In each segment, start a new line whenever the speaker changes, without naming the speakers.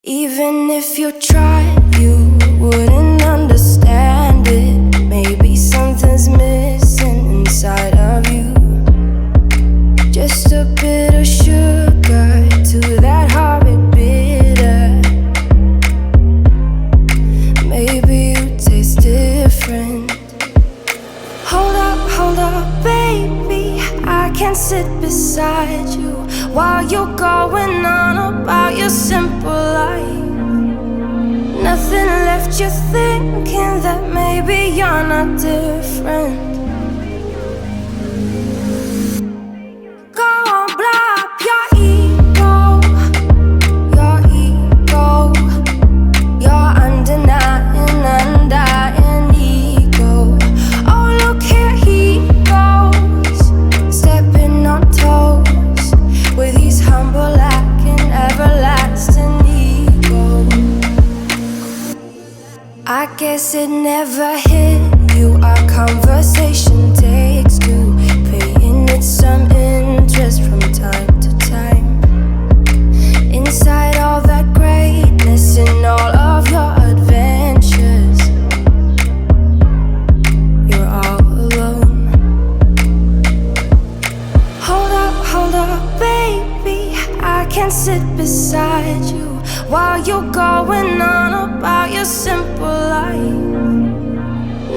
Even if you tried, you wouldn't understand it. Maybe something's missing inside of you. Just a bit of sugar to that horrid bitter. Maybe you taste different. Hold up, baby, I can't sit beside you while you're going on about your simple life. Nothing left you thinking that maybe you're not different. Go on, Plop, your ego, your undenying, undying ego. Oh, look here he goes, stepping on toes with his humble lacking everlasting ego. I guess it never hit you. Our conversation takes two, paying it some interest from time to time. Inside all that greatness and all of your adventures, you're all alone. Hold up, baby, I can't sit beside you while you're going on about your simple life.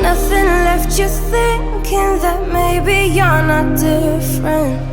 Nothing left you thinking that maybe you're not different.